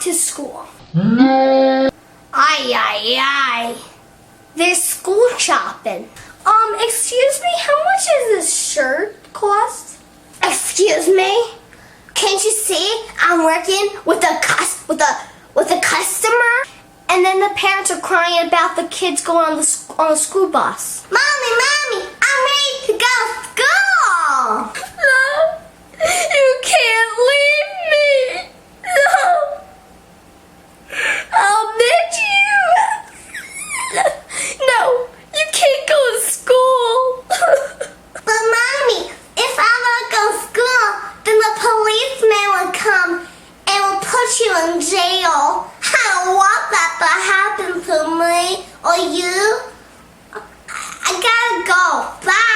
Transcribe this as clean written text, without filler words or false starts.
to school. Ay, ay, ay. There's school shopping. Excuse me, how much does this shirt cost? Excuse me? Can't you see I'm working with a customer? And then the parents are crying about the kids going on the school bus. Mommy, I'm ready to go to school. No, you can't leave me. No, I'll miss you. No, you can't go to school. But Mommy, if I want to go to school, then the policeman will come and will put you in jail. I don't want that to happen to me or you. I gotta go. Bye.